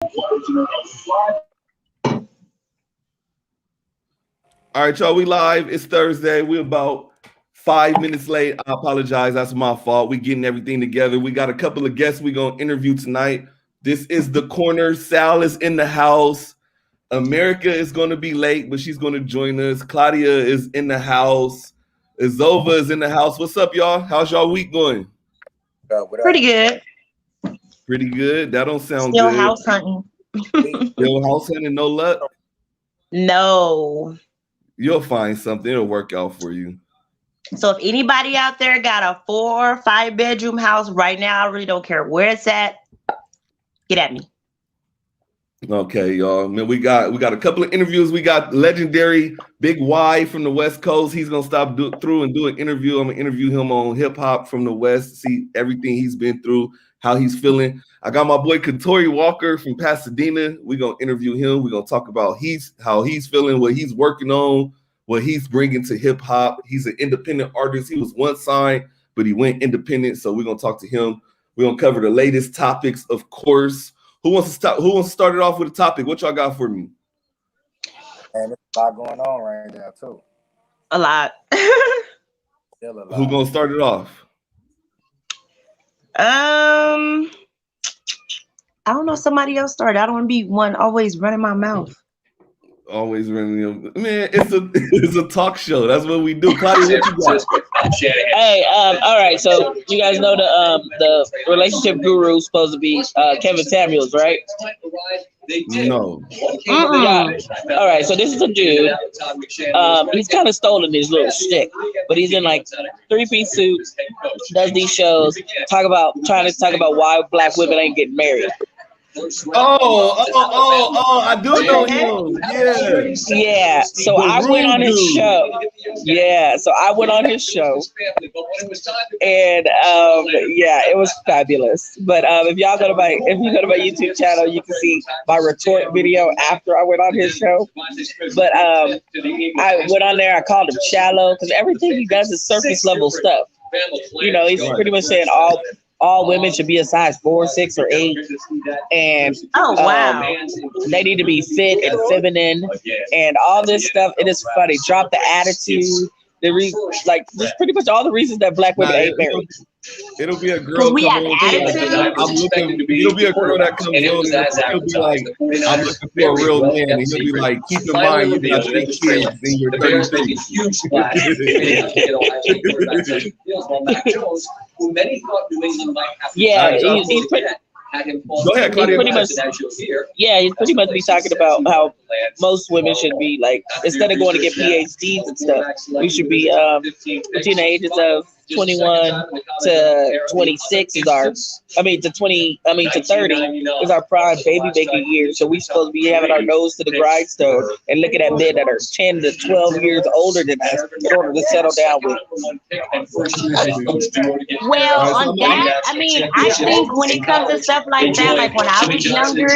All right, y'all, we live. It's Thursday. We're about 5 minutes late. I apologize. That's my fault. We getting everything together. We got a couple of guests we're going to interview tonight. This is The Corner. Sal is in the house. America is going to be late, but she's going to join us. Claudia is in the house. Azova is in the house. What's up, y'all? How's y'all week going? Pretty good. Pretty good. That don't sound Still good. house hunting. Still house hunting, no luck? No. You'll find something. It'll work out for you. So if anybody out there got a 4 or 5 bedroom house right now, I really don't care where it's at. Get at me. Okay, y'all. Man, we got a couple of interviews. We got legendary Big Y from the West Coast. He's gonna stop through and do an interview. I'm gonna interview him on hip hop from the West, see everything he's been through, how he's feeling. I got my boy Katori Walker from Pasadena. We're gonna interview him. We're gonna talk about how he's feeling, what he's working on, what he's bringing to hip hop. He's an independent artist. He was once signed, but he went independent. So we're gonna talk to him. We're gonna cover the latest topics, of course. Who wants to start it off with a topic? What y'all got for me? And there's a lot going on right now too. A lot. Still a lot. Who gonna start it off? I don't know. Somebody else started. I don't want to be one always running my mouth. Always running. Man, it's a talk show. That's what we do. Claudia, what you got? Hey, all right. So you guys know the relationship guru is supposed to be Kevin Samuels, right? No. Yeah. All right. So this is a dude. He's kind of stolen his little shtick, but he's in like 3-piece suits, does these shows, trying to talk about why black women ain't getting married. I do know him. Yeah. Yeah. So I went on his show. Yeah. So I went on his show. And yeah, it was fabulous. But if you go to my YouTube channel, you can see my retort video after I went on his show. But I went on there, I called him shallow because everything he does is surface level stuff. You know, he's pretty much saying all women should be a size 4, 6, or 8, and they need to be fit and feminine, and all this stuff. It is funny. Drop the attitude. Just pretty much all the reasons that black women ain't married. It'll be a girl. It'll be a girl that comes on and he'll be like, I'm looking for a real man. And he'll be like, keep in mind you got 3 kids and you're 33. Yeah, he's pretty. Go ahead, Claudia. He's pretty much be talking about how most women should be like, instead of going to get PhDs and stuff, we should be between the ages of 21 to 26 is our, to 30 is our prime baby making year. So we supposed to be having our nose to the grindstone and looking at men that are 10 to 12 years older than us in order to settle down with. Well, on that, I think when it comes to stuff like that, like when I was younger,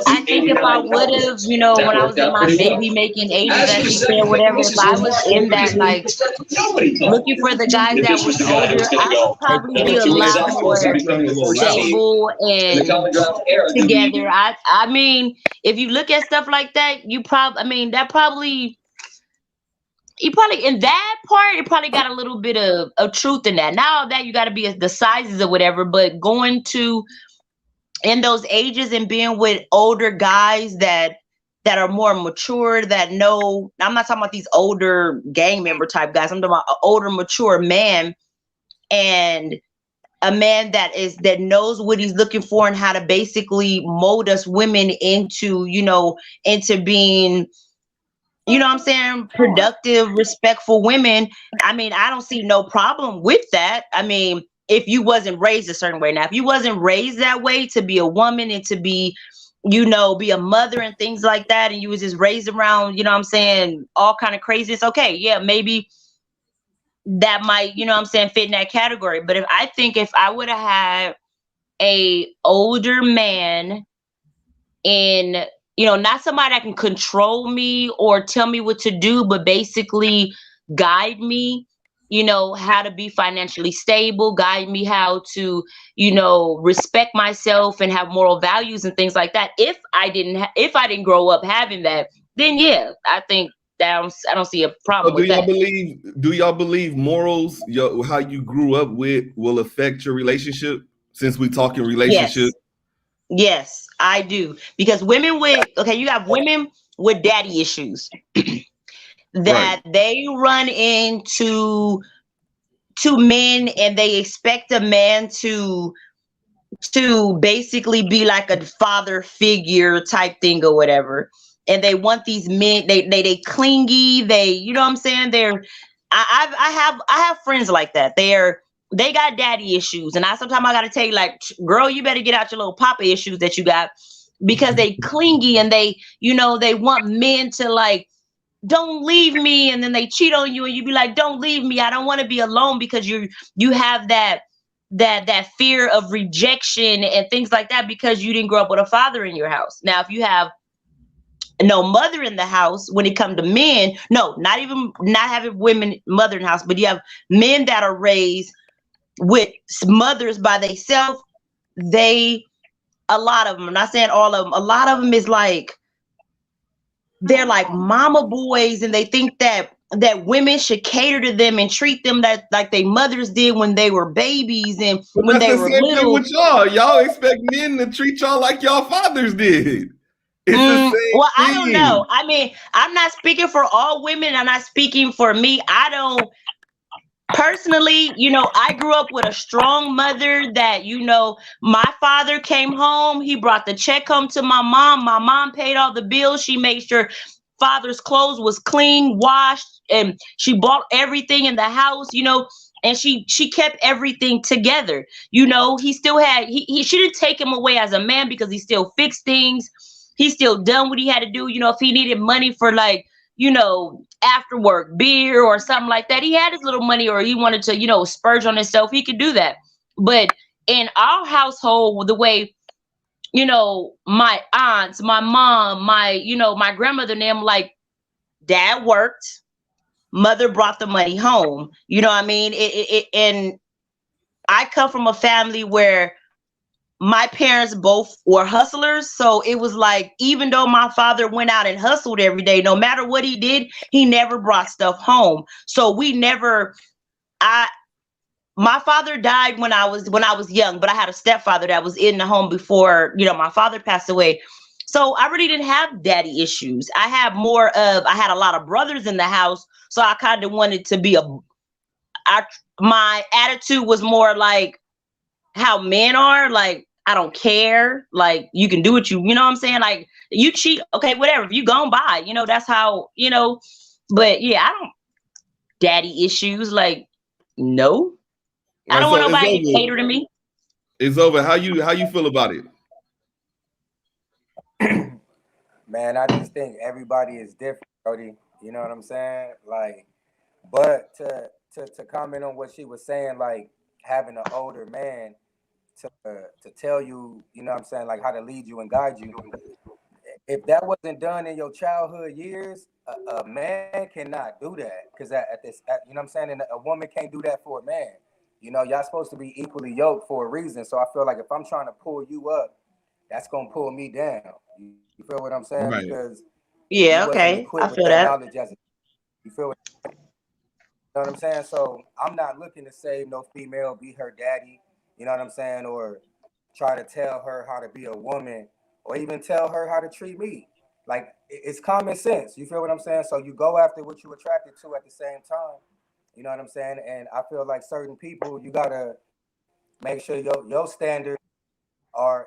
I think if I would have, when I was in my baby making ages, as you said, whatever, if I was in that, like, looking for the guys that was older, I would probably be a lot more stable and together. I mean, if you look at stuff like that, you probably in that part, it probably got a little bit of truth in that. Now that you got to be the sizes or whatever, but going to in those ages and being with older guys that are more mature, that know, I'm not talking about these older gang member type guys. I'm talking about an older, mature man, and a man that knows what he's looking for and how to basically mold us women into being, productive, respectful women. I don't see no problem with that. If you wasn't raised a certain way. Now, if you wasn't raised that way to be a woman and to be, be a mother and things like that, and you was just raised around, all kind of craziness, okay, yeah, maybe that might, fit in that category. But if I would have had a older man in, not somebody that can control me or tell me what to do, but basically guide me you know, how to be financially stable, guide me how to, you know, respect myself and have moral values and things like that. If I didn't grow up having that, then yeah, I think that I don't see a problem So with that. do y'all believe morals, how you grew up with, will affect your relationship? Since we talking relationship, Yes, I do. Because you have women with daddy issues right? that they run into men and they expect a man to basically be like a father figure type thing or whatever. And they want these men, they clingy, you know what I'm saying? I have friends like that. They got daddy issues. And sometimes I gotta tell you, like, girl, you better get out your little papa issues that you got, because they clingy and they, you know, they want men to like, don't leave me, and then they cheat on you and you be like, don't leave me, I don't want to be alone, because you have that fear of rejection and things like that, because you didn't grow up with a father in your house. Now if you have no mother in the house, when it comes to men, no, not having women mother in the house, but you have men that are raised with mothers by themselves, a lot of them, I'm not saying all of them, a lot of them is like, they're like mama boys, and they think that women should cater to them and treat them like their mothers did when they were babies and But when that's they the were same thing little. with y'all. Y'all expect men to treat y'all like y'all fathers did. It's the same Well, I thing. don't know. I mean, I'm not speaking for all women. I'm not speaking for me. I don't personally, you know, I grew up with a strong mother that, you know, my father came home, he brought the check home to my mom paid all the bills, she made sure father's clothes was clean, washed, and she bought everything in the house, you know, and she kept everything together. You know, he still had she didn't take him away as a man, because he still fixed things, he still done what he had to do. You know, if he needed money for, like, you know, after work beer or something like that, he had his little money, or he wanted to, you know, splurge on himself, he could do that. But in our household, the way, you know, my aunts, my mom, my grandmother and them, like, dad worked, mother brought the money home, you know what I mean? And I come from a family where my parents both were hustlers. So it was like, even though my father went out and hustled every day, no matter what he did, he never brought stuff home. So my father died when I was young, but I had a stepfather that was in the home before, you know, my father passed away. So I really didn't have daddy issues. I had a lot of brothers in the house. So I kind of wanted to be my attitude was more like how men are, like, I don't care, like, you can do what you know what I'm saying, like, you cheat, okay, whatever, if you gone by, you know, that's how, you know. But yeah, I don't daddy issues, like, no, I don't want So nobody to cater to me. It's over. How you feel about it? Man, I just think everybody is different, Cody. You know what I'm saying? Like, but to comment on what she was saying, like, having an older man to tell you, you know what I'm saying, like, how to lead you and guide you. If that wasn't done in your childhood years, a man cannot do that, because you know what I'm saying, and a woman can't do that for a man. You know, y'all supposed to be equally yoked for a reason. So I feel like if I'm trying to pull you up, that's gonna pull me down. You feel what I'm saying? Right. Because Yeah, okay, I feel that. knowledge you feel what, you know what I'm saying? So I'm not looking to save no female, be her daddy, you know what I'm saying, or try to tell her how to be a woman, or even tell her how to treat me. Like, it's common sense. You feel what I'm saying? So you go after what you attracted to at the same time. You know what I'm saying? And I feel like certain people, you gotta make sure your standards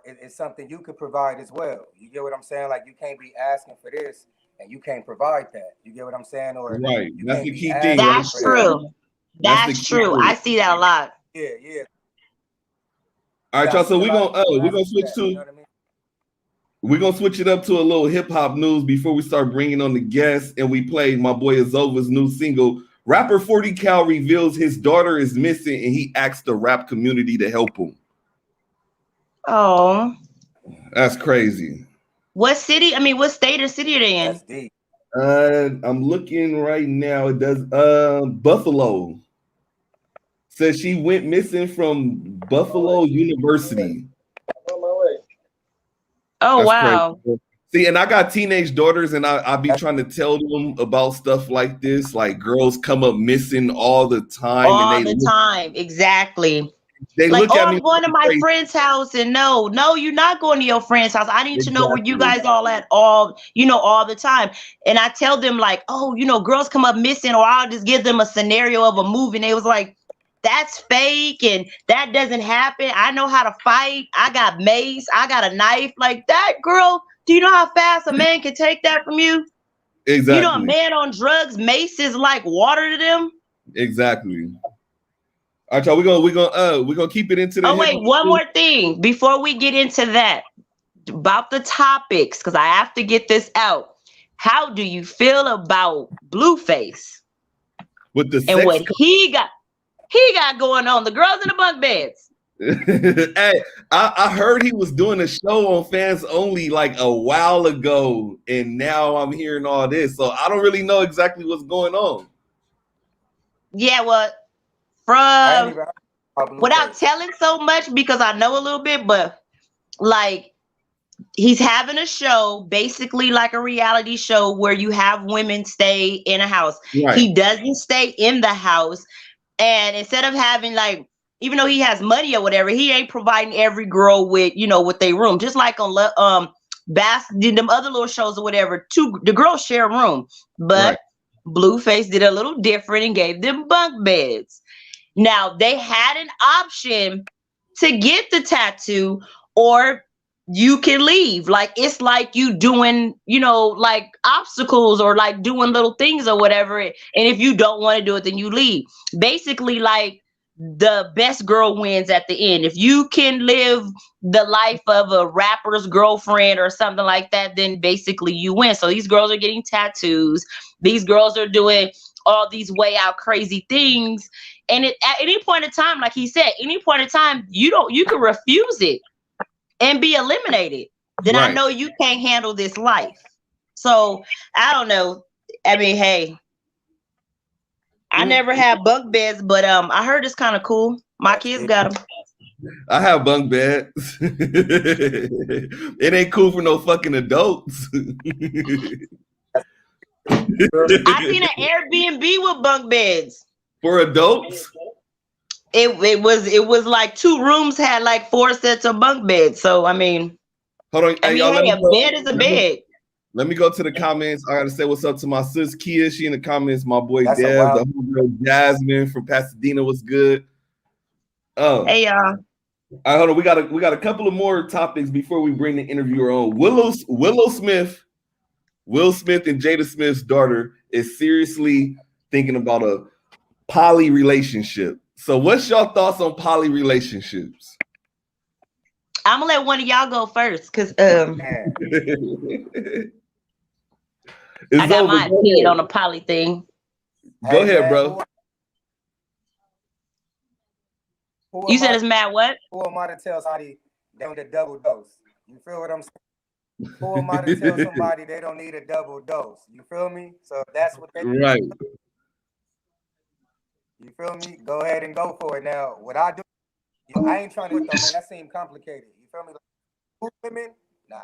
is something you could provide as well. You get what I'm saying? Like, you can't be asking for this and you can't provide that. You get what I'm saying? Or right. you That's can't the be key asking thing. Right? That's true. That's true. I see that a lot. Yeah. All right, y'all. So we're gonna switch that, to. you know what I mean? We're gonna switch it up to a little hip hop news before we start bringing on the guests, and we play my boy Azova's new single. Rapper 40 Cal reveals his daughter is missing, and he asks the rap community to help him. Oh, that's crazy. What city? I mean, what state or city are they in? That's deep. I'm looking right now. It does Buffalo. says she went missing from Buffalo University. Oh, That's wow. crazy. See, and I got teenage daughters, and I be trying to tell them about stuff like this. Like girls come up missing all the time, All and the time. Exactly. they Like, look oh, at me. I'm going to my crazy. friend's house, and no, you're not going to your friend's house. I need to know where you Exactly. guys all at all the time. And I tell them like, oh, girls come up missing, or I'll just give them a scenario of a movie. And they was like, that's fake, and that doesn't happen. I know how to fight. I got mace. I got a knife. Like that, girl. Do you know how fast a man can take that from you? Exactly. A man on drugs, mace is like water to them. Exactly. All right, y'all. We're gonna keep it into the. Oh wait, one more thing before we get into that about the topics, because I have to get this out. How do you feel about Blueface with the and what he got going on? The girls in the bunk beds. Hey, I heard he was doing a show on Fans Only like a while ago, and now I'm hearing all this. So I don't really know exactly what's going on. Yeah, well, without telling so much, because I know a little bit, but like he's having a show, basically like a reality show where you have women stay in a house. Right. He doesn't stay in the house, and instead of having like, even though he has money or whatever, he ain't providing every girl with, with their room. Just like on them other little shows or whatever, the girls share a room. But right. Blueface did a little different and gave them bunk beds. Now they had an option to get the tattoo, or you can leave. Like it's like you doing, like obstacles or like doing little things or whatever. And if you don't want to do it, then you leave. Basically, like, the best girl wins at the end. If you can live the life of a rapper's girlfriend or something like that, then basically you win. So these girls are getting tattoos. These girls are doing all these way out crazy things. And at any point in time, like he said, any point in time, you can refuse it and be eliminated. Then right. I know you can't handle this life. So I don't know. I mean, hey, I never had bunk beds, but I heard it's kind of cool. My kids got them. I have bunk beds. It ain't cool for no fucking adults. I seen an Airbnb with bunk beds for adults. It was like 2 rooms had like 4 sets of bunk beds. So I mean, hold on, a bed is a bed. Let me go to the comments. I gotta say what's up to my sis Kia. She in the comments. My boy Dev, the girl Jasmine from Pasadena. What's good? Oh, hey y'all. All right, hold on. We got a couple of more topics before we bring the interviewer on. Will Smith and Jada Smith's daughter is seriously thinking about a poly relationship. So, what's your thoughts on poly relationships? I'm gonna let one of y'all go first, cause I got my opinion on the poly thing. Go ahead, bro. You said it's mad what? Who am I to tell somebody they don't need a double dose? You feel what I'm saying? Who am I to tell somebody they don't need a double dose? You feel me? So that's what they right. You feel me? Go ahead and go for it. Now, what I do, I ain't trying to do it though, man. That seems complicated. You feel me? Like, 2 women? Nah.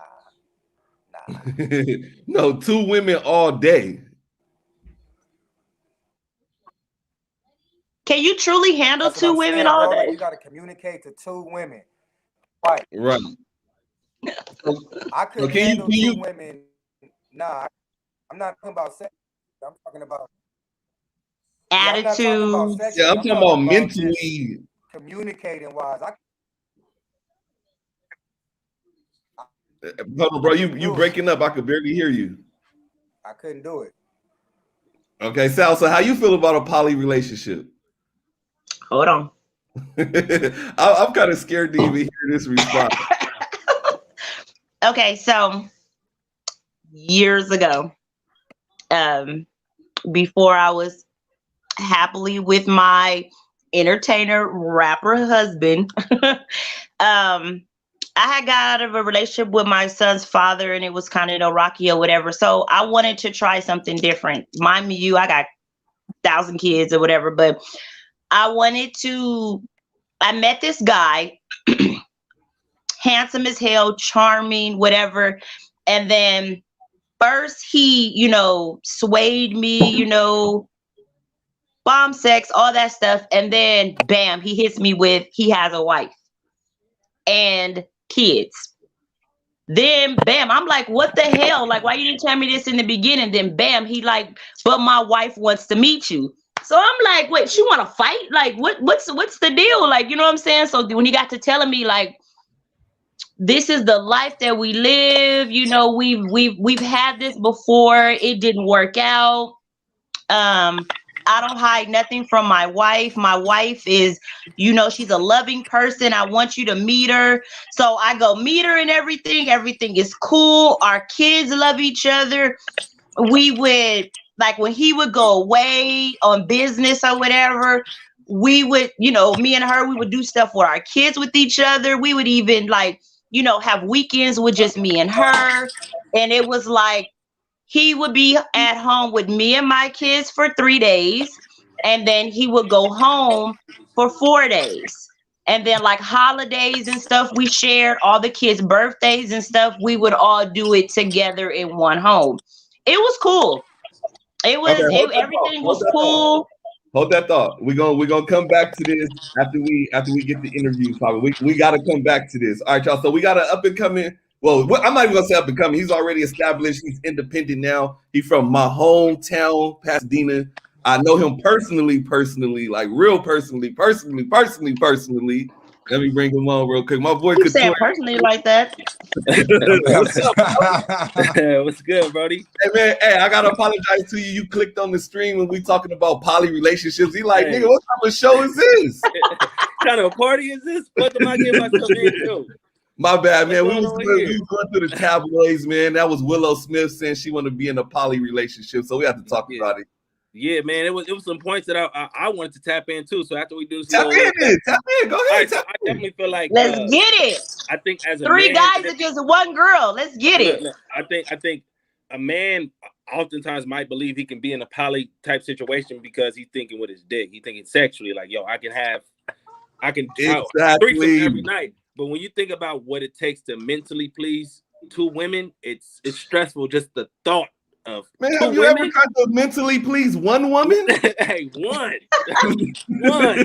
No, 2 women all day. Can you truly handle 2 women all day? You got to communicate to 2 women. Right. I couldn't handle 2 women. Nah, I'm not talking about sex. I'm talking about attitude. Yeah, I'm talking about mentally. Communicating wise. Bro, you breaking up. I could barely hear you. I couldn't do it. Okay, Sal, so how you feel about a poly relationship? Hold on. I'm kind of scared to even hear this response. Okay, so years ago, before I was happily with my entertainer rapper husband, I had got out of a relationship with my son's father, and it was kind of rocky or whatever. So I wanted to try something different. Mind you, I got 1,000 kids or whatever, but I met this guy, handsome as hell, charming, whatever. And then first he, swayed me, bomb sex, all that stuff. And then bam, he hits me with, he has a wife and kids. Then bam, I'm like, what the hell? Like, why you didn't tell me this in the beginning? Then bam, he like, but my wife wants to meet you. So I'm like, wait, she want to fight? Like, what's the deal? Like, you know what I'm saying? So when he got to telling me like, this is the life that we live, we've had this before, it didn't work out. I don't hide nothing from my wife. My wife is, she's a loving person. I want you to meet her. So I go meet her and everything. Everything is cool. Our kids love each other. We would, like, when he would go away on business or whatever, we would, me and her, we would do stuff with our kids with each other. We would even like, have weekends with just me and her. And it was like, he would be at home with me and my kids for 3 days. And then he would go home for 4 days. And then like holidays and stuff, we shared all the kids' birthdays and stuff. We would all do it together in one home. It was cool. It was, everything was cool. Hold that thought. We're gonna come back to this after we get the interview. Probably we got to come back to this. All right, y'all. So we got an up and coming. Well, I'm not even gonna say up and coming. He's already established. He's independent now. He's from my hometown, Pasadena. I know him personally, like real personally. Let me bring him on real quick. My boy You saying personally like that? What's up, bro? What's good, Brody? Hey man, I gotta apologize to you. You clicked on the stream and we talking about poly relationships. He like, nigga, what type of show is this? What kind of party is this? What am I getting myself into? My bad, man. We was going through the tabloids, man. That was Willow Smith saying she wanted to be in a poly relationship, so we have to talk about it. Yeah, man. It was some points that I wanted to tap in too. So after we do this, tap in. Go ahead. I definitely feel like let's get it. I think as a three man, guys against one girl. Let's get it. Look, I think a man oftentimes might believe he can be in a poly type situation because he's thinking with his dick. He's thinking sexually, like, yo, I can threesome every night. But when you think about what it takes to mentally please two women, it's stressful. Just the thought of man, have you ever tried to mentally please one woman? Hey, one.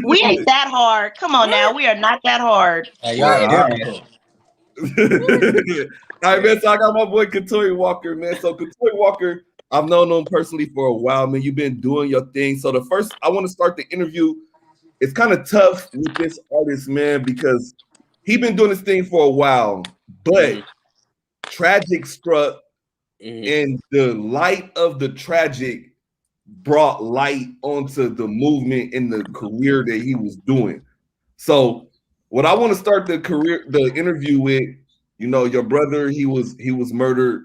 We ain't that hard. Come on now, we are not that hard. Hey, y'all all right, man. So I got my boy Katori Walker, man. So Katori Walker, I've known him personally for a while, man. You've been doing your thing. So the first, I want to start the interview. It's kind of tough with this artist, man, because he's been doing this thing for a while, but tragic struck, and the light of the tragic brought light onto the movement and the career that he was doing. So what I want to start the interview with, your brother, he was murdered,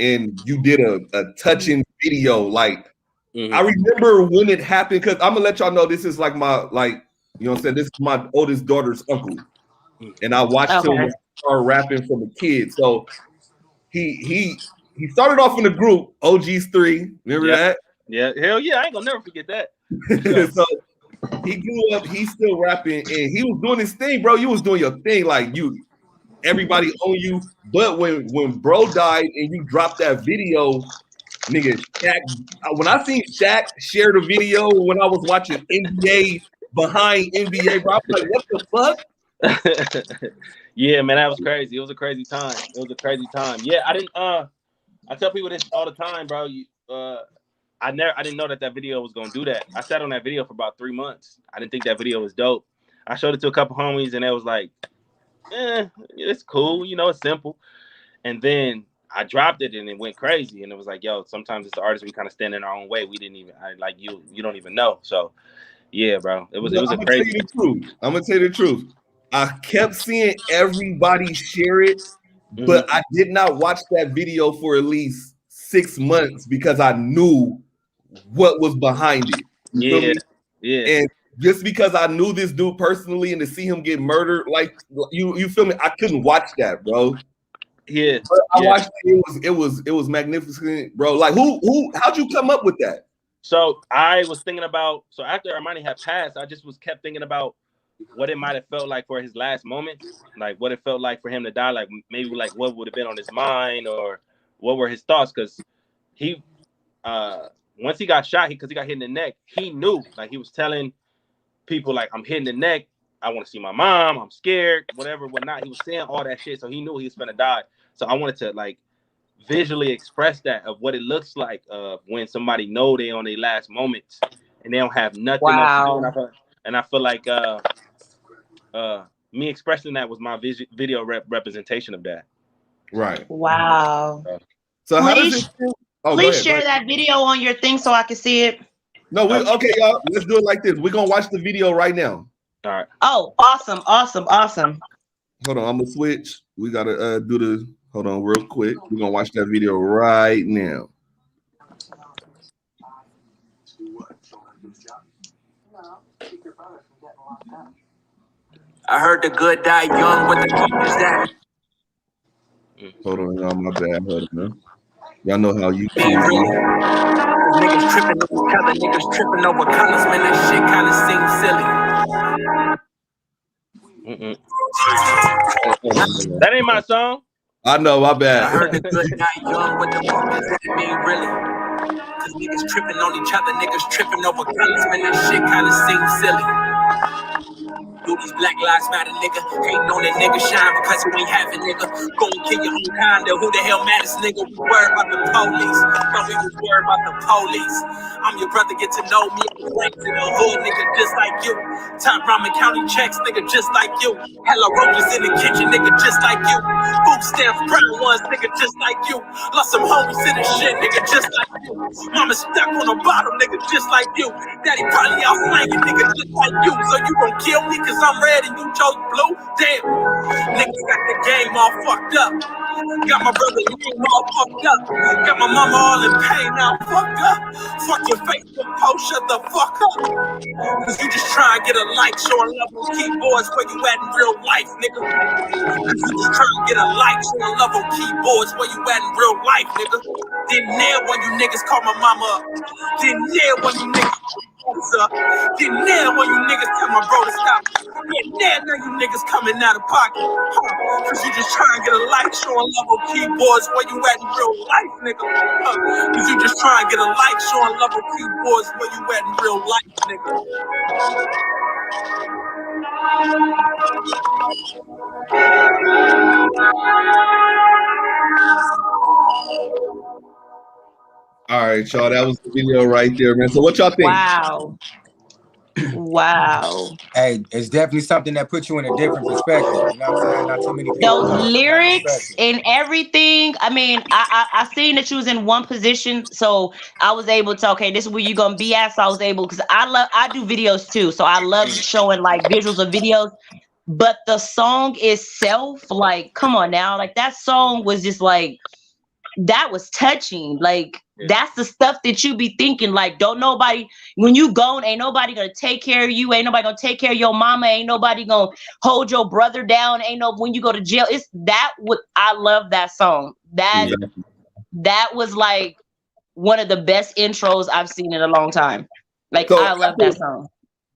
and you did a touching video. Like, I remember when it happened, because I'm gonna let y'all know this is like this is my oldest daughter's uncle. And I watched him start rapping from a kid. So he started off in the group OG's 3. Remember that? Yeah, hell yeah, I ain't gonna never forget that. So he grew up, he's still rapping, and he was doing his thing, bro. You was doing your thing, like everybody on you. But when bro died and you dropped that video, nigga, Shaq, when I seen Shaq share the video when I was watching NBA behind NBA, bro, I was like, what the fuck? Yeah, man, that was crazy. It was a crazy time. Yeah, I didn't I tell people this all the time, bro. I didn't know that video was gonna do that. I sat on that video for about 3 months. I didn't think that video was dope. I showed it to a couple homies and it was like, it's cool, it's simple. And then I dropped it and it went crazy. And it was like, yo, sometimes as the artists we kind of stand in our own way. We didn't even you don't even know. So yeah, bro. It was a crazy. I'm gonna tell you the truth. I kept seeing everybody share it, but I did not watch that video for at least 6 months because I knew what was behind it. Yeah. And just because I knew this dude personally and to see him get murdered, like you feel me? I couldn't watch that, bro. Yeah. But I watched it. It was magnificent, bro. Like how'd you come up with that? So I was thinking about, so after Armani had passed, I just kept thinking about what it might have felt like for his last moments, like what it felt like for him to die, like maybe like what would have been on his mind or what were his thoughts, because he once he got shot, because he got hit in the neck, he knew, like he was telling people like, I'm hitting the neck, I want to see my mom, I'm scared, whatever, whatnot. He was saying all that shit, so he knew he was gonna die. So I wanted to like visually express that of what it looks like when somebody know they on their last moments and they don't have nothing else to do. And I feel like me expressing that was my video representation of that. Right. Wow. So how does it feel? Oh, please share that video on your thing so I can see it. No, okay, y'all. Let's do it like this. We're gonna watch the video right now. All right. Oh, awesome. Hold on, I'm gonna switch. We gotta do the. Hold on, real quick. We're gonna watch that video right now. I heard the good die young. What the fuck is that? Hold on, y'all. My bad. Hold on. Y'all know how you Niggas tripping over each other. Niggas tripping over colors. Man, that shit kind of seems silly. That ain't my song. I know, my bad. I heard the good die young. What the fuck does that mean, really? Cause niggas tripping on each other. Niggas tripping over colors. Man, that shit kind of seems silly. Do these Black Lives Matter, nigga. Hating on that nigga shine because you ain't having, nigga. Go and kill your own kind, who the hell matters, nigga? We worried about the police, but we was worried about the police. I'm your brother, get to know me. I'm ranked in the hood, nigga, just like you. Top ramen county checks, nigga, just like you. Hello roaches in the kitchen, nigga, just like you. Food stamps, brown ones, nigga, just like you. Lost some homies in the shit, nigga, just like you. Mama stuck on the bottom, nigga, just like you. Daddy probably out flanking, nigga, just like you. So you gon' kill me, cause I'm red and you chose blue? Damn. Niggas got the game all fucked up. Got my brother name all fucked up. Got my mama all in pain now fucked up. Fuck your Facebook post, shut the fuck up. Cause you just try and get a like, showing love on keyboards where you at in real life, nigga. Cause you just try and get a like, showing love on keyboards where you at in real life, nigga. Didn't nail when you niggas call my mama up. Didn't nail when you niggas up. Didn't nail when you niggas tell my bro to stop. Didn't nail now you niggas coming out of pocket. Cause you just try and get a like, showing love on keyboards where you at in real life, nigga. Cause you just try and get a like, showing love on keyboards where you at in real life, nigga. All right, y'all. That was the video right there, man. So what y'all think? Wow. Hey, it's definitely something that puts you in a different perspective. You know what I'm saying? Not too many people. Those lyrics and everything. I mean, I seen that you was in one position, so I was able to, okay, this is where you're gonna be at. So I was able, because I do videos too, so I love showing like visuals of videos. But the song itself, like, come on now, like that song was just like, that was touching. Like, that's the stuff that you be thinking, like, don't nobody, when you gone, ain't nobody gonna take care of you, ain't nobody gonna take care of your mama, ain't nobody gonna hold your brother down, ain't no, when you go to jail. It's that what I love that song. That was like one of the best intros I've seen in a long time. Like, so I love that song.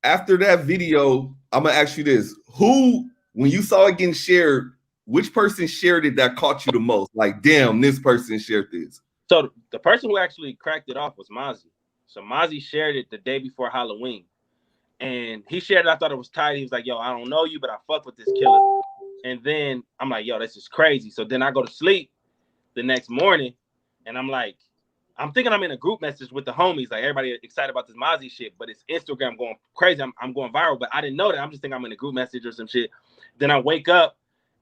After that video, I'm gonna ask you this: who, when you saw it getting shared, which person shared it that caught you the most? Like, damn, this person shared this. So the person who actually cracked it off was Mozzie. So Mozzie shared it the day before Halloween. And he shared it. I thought it was tight. He was like, yo, I don't know you, but I fuck with this killer. And then I'm like, yo, this is crazy. So then I go to sleep the next morning and I'm like, I'm thinking I'm in a group message with the homies, like everybody excited about this Mozzie shit, but it's Instagram going crazy. I'm going viral, but I didn't know that. I'm just thinking I'm in a group message or some shit. Then I wake up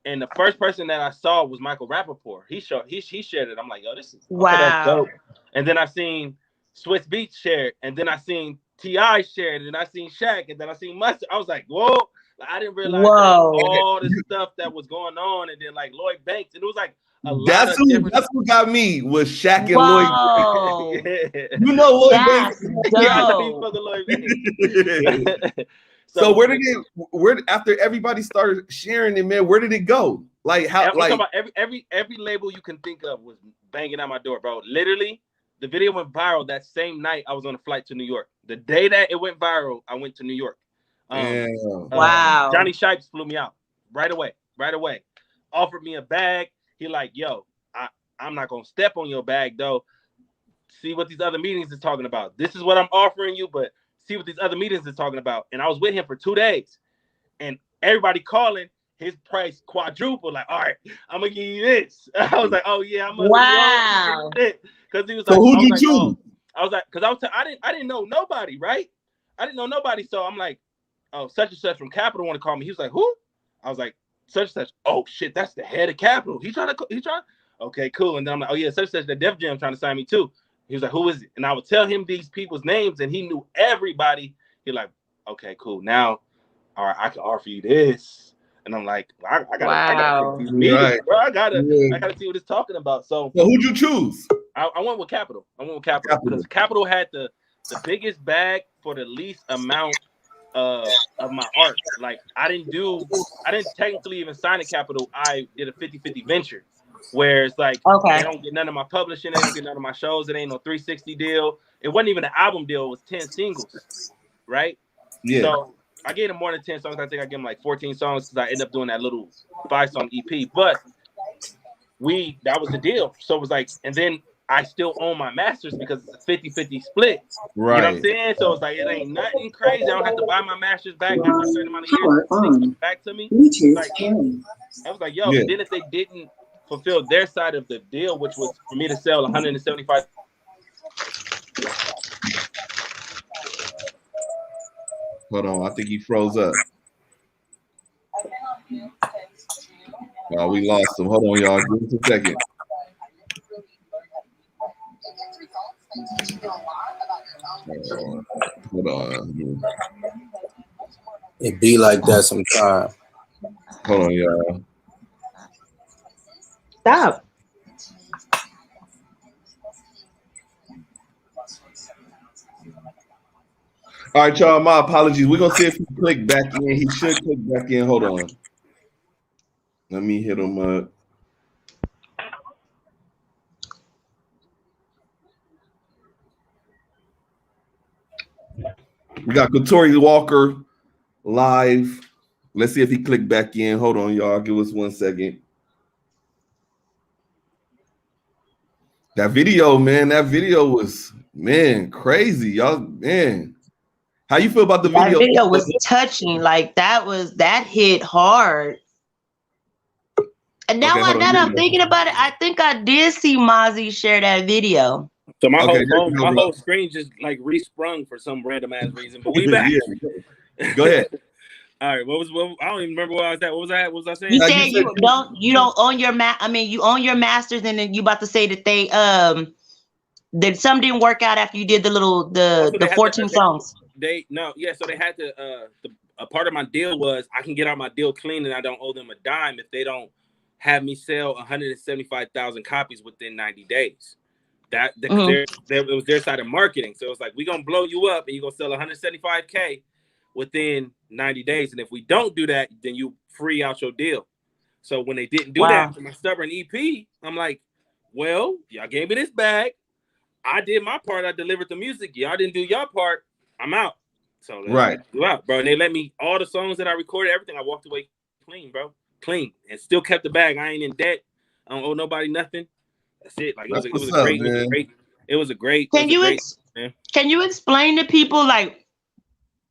and the first person that I saw was Michael Rappaport. He shared it. I'm like, yo, this is that's dope. And then I seen Swiss Beats share it, and then I seen T.I. shared it, and I seen Shaq, and then I seen Mustard. I was like, whoa. Like, I didn't realize all the stuff that was going on, and then like Lloyd Banks, and it was like a lot of different. That's what got me was Shaq and Lloyd Banks. You know Lloyd Banks. Lloyd Banks. So where after everybody started sharing it, man, where did it go? Like how? I'm talking about every label you can think of was banging on my door, bro. Literally, the video went viral that same night. I was on a flight to New York. The day that it went viral, I went to New York. Wow. Johnny Shipes flew me out right away. Offered me a bag. He like, yo, I'm not gonna step on your bag though. See what these other meetings is talking about. This is what I'm offering you, but see what these other meetings is talking about. And I was with him for 2 days, and everybody calling his price quadruple. Like, all right, I'm gonna give you this. I was like, oh yeah, I'm gonna Wow. because he was So like, who'd you choose? I was like, because I didn't know nobody, right? I didn't know nobody, so I'm like, oh, such and such from Capital want to call me. He was like, who? I was like, such and such. Oh shit, that's the head of Capital. He trying. Okay, cool. And then I'm like, oh yeah, such and such. The Def Jam trying to sign me too. He was like, who is it? And I would tell him these people's names, and he knew everybody. He like, okay, cool. Now, all right, I can offer you this. And I'm like, I gotta take these meetings, bro. I gotta see what it's talking about. So who'd you choose? I went with Capital. Because Capital had the biggest bag for the least amount of my art. Like I didn't technically even sign a Capital. I did a 50-50 venture. Where it's like they don't get none of my publishing, they don't get none of my shows. It ain't no 360 deal. It wasn't even an album deal. It was 10 singles, right? Yeah. So I gave him more than 10 songs. I think I gave him like 14 songs because I ended up doing that little 5-song EP. But that was the deal. So it was like, and then I still own my masters because it's a 50-50 split. Right. You know what I'm saying? So it's like it ain't nothing crazy. I don't have to buy my masters back after a certain amount of years. Back to me. Like, I was like, yo, and then if they didn't fulfill their side of the deal, which was for me to sell 175. Hold on, I think he froze up. Oh, we lost him. Hold on, y'all. Give us a second. Hold on. It be like that sometimes. Hold on, y'all. Stop. All right, y'all. My apologies. We're gonna see if he click back in. He should click back in. Hold on. Let me hit him up. We got Katori Walker live. Let's see if he clicked back in. Hold on, y'all. Give us 1 second. That video, man. That video was, man, crazy, y'all. Man, how you feel about the video? That video was touching. Like that hit hard. And now, that I'm thinking about it, I think I did see Mozzie share that video. So my whole screen just like resprung for some random ass reason. But we back. Go ahead. All right. I don't even remember where I was at. What was I saying? You said you don't own your you own your masters, and then you about to say that that some didn't work out after you did the 14 songs. So they had a part of my deal was I can get out my deal clean and I don't owe them a dime if they don't have me sell 175,000 copies within 90 days. It was their side of marketing. So it's like, we're going to blow you up and you're going to sell 175K within 90 days. And if we don't do that, then you free out your deal. So when they didn't do that for my stubborn EP, I'm like, well, y'all gave me this bag. I did my part. I delivered the music. Y'all didn't do your part. I'm out. So you out, bro. And they let me, all the songs that I recorded, everything, I walked away clean, bro. Clean. And still kept the bag. I ain't in debt. I don't owe nobody nothing. That's it. Like it was a great. Can you explain to people like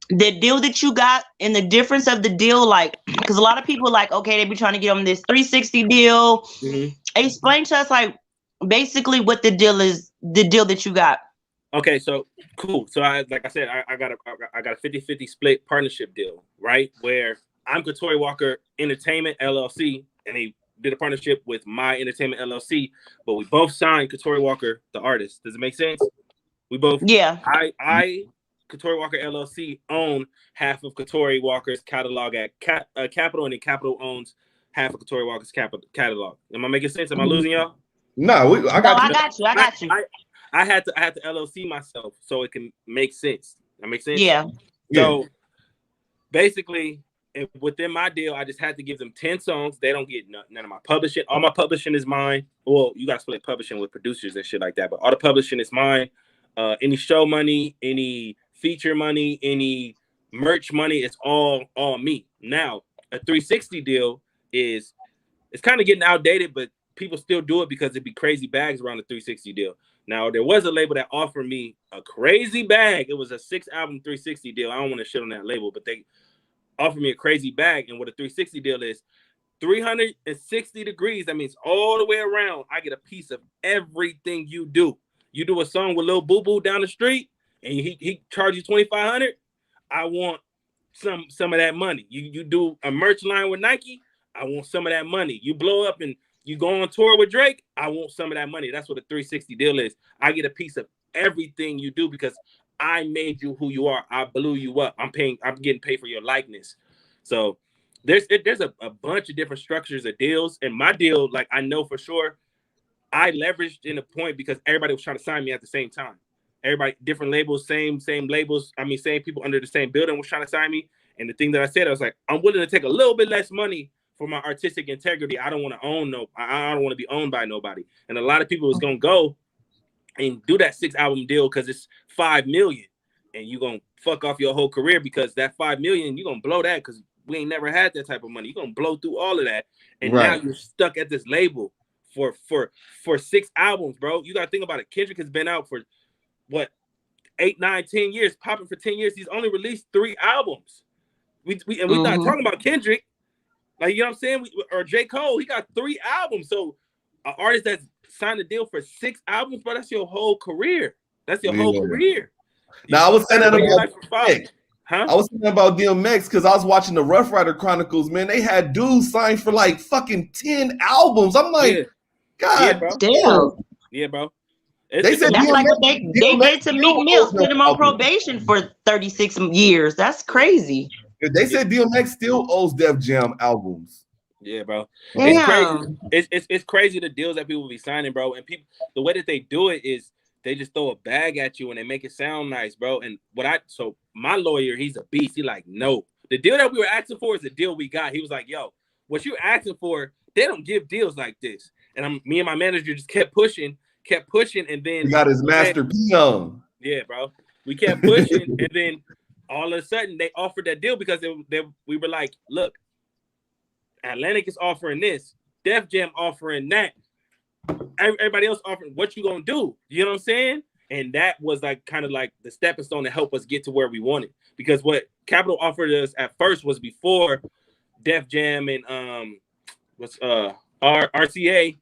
the deal that you got and the difference of the deal? Like, because a lot of people like, okay, they be trying to get on this 360 deal. Mm-hmm. Explain to us like basically what the deal is, the deal that you got. Okay, so cool. So I got a 50-50 split partnership deal, right? Where I'm Katori Walker Entertainment LLC, and they did a partnership with My Entertainment LLC, but we both signed Katori Walker, the artist. Does it make sense? We both, I Katori Walker LLC own half of Katori Walker's catalog at Capital, and then Capital owns half of Katori Walker's catalog. Am I making sense? Am I losing y'all? No, I got you. I had to LLC myself so it can make sense. That makes sense? Yeah. So basically, And within my deal, I just had to give them 10 songs. They don't get none of my publishing. All my publishing is mine. Well, you got to split publishing with producers and shit like that. But all the publishing is mine. Any show money, any feature money, any merch money, it's all me. Now, a 360 deal it's kind of getting outdated, but people still do it because it'd be crazy bags around the 360 deal. Now, there was a label that offered me a crazy bag. It was a 6-album 360 deal. I don't want to shit on that label, but they offered me a crazy bag. And what a 360 deal is, 360 degrees. That means all the way around, I get a piece of everything you do. You do a song with Lil Boo Boo down the street, and he charges you $2,500. I want some of that money. You do a merch line with Nike, I want some of that money. You blow up and you go on tour with Drake, I want some of that money. That's what a 360 deal is. I get a piece of everything you do because I made you who you are. I blew you up. I'm getting paid for your likeness. So there's a bunch of different structures of deals. And my deal, like, I know for sure I leveraged in a point because everybody was trying to sign me at the same time. Everybody, different labels, same labels. I mean, same people under the same building was trying to sign me. And the thing that I said, I was like, I'm willing to take a little bit less money for my artistic integrity. I don't want to I don't want to be owned by nobody. And a lot of people was gonna go and do that 6-album deal because it's $5 million, and you're gonna fuck off your whole career because that $5 million, you're gonna blow that because we ain't never had that type of money. You're gonna blow through all of that, and now you're stuck at this label for 6 albums, bro. You gotta think about it. Kendrick has been out for what, 8, 9, 10 years, popping for 10 years. He's only released 3 albums. We're not talking about Kendrick. Like, you know what I'm saying? Or J. Cole, he got 3 albums. So an artist that's signed a deal for 6 albums, bro, that's your whole career. That's your whole career. Now, I was saying that about I was saying about DMX because I was watching the Rough Rider Chronicles, man. They had dudes signed for like fucking 10 albums. I'm like, God damn. Yeah, bro. They said that's like what they did to Meek Mill, put him on probation for 36 years. That's crazy. They said DMX still owes Def Jam albums. Yeah, bro. Damn. It's crazy the deals that people be signing, bro. And people, the way that they do it is they just throw a bag at you and they make it sound nice, bro. And so my lawyer, he's a beast. He like, no, the deal that we were asking for is the deal we got. He was like, yo, what you asking for? They don't give deals like this. And me and my manager just kept pushing, and then he got his master P on. Yeah, bro. We kept pushing, and then all of a sudden they offered that deal because we were like, look, Atlantic is offering this, Def Jam offering that, everybody else offering. What you gonna do? You know what I'm saying? And that was like kind of like the stepping stone to help us get to where we wanted. Because what Capitol offered us at first was before Def Jam and RCA,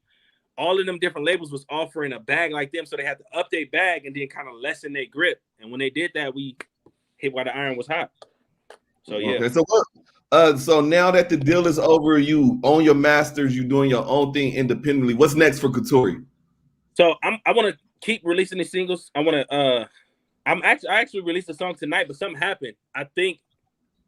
all of them different labels was offering a bag like them, so they had to up their bag and then kind of lessen their grip. And when they did that, we hit while the iron was hot. So yeah. Okay, so now that the deal is over, you own your masters, you doing your own thing independently. What's next for Katori? So I want to keep releasing these singles. I want to. I actually released a song tonight, but something happened. I think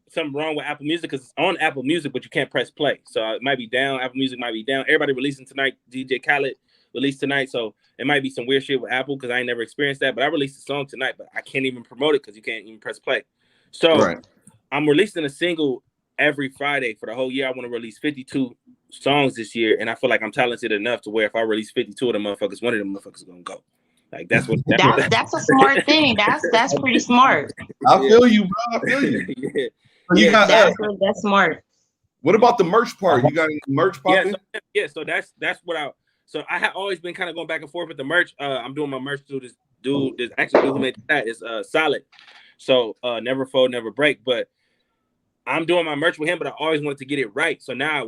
something wrong with Apple Music because it's on Apple Music, but you can't press play. So it might be down. Apple Music might be down. Everybody releasing tonight. DJ Khaled released tonight, so it might be some weird shit with Apple because I ain't never experienced that. But I released a song tonight, but I can't even promote it because you can't even press play. So I'm releasing a single every Friday for the whole year. I want to release 52 songs this year, and I feel like I'm talented enough to where if I release 52 of them motherfuckers, one of them motherfuckers is gonna go. Like that's a smart thing. That's pretty smart. I feel you, bro. I feel you. That's smart. What about the merch part? You got any merch popping? So that's what I have always been kind of going back and forth with the merch. I'm doing my merch through this dude. There's actually dude who made that is Solid. So never fold, never break. But I'm doing my merch with him, but I always wanted to get it right. So now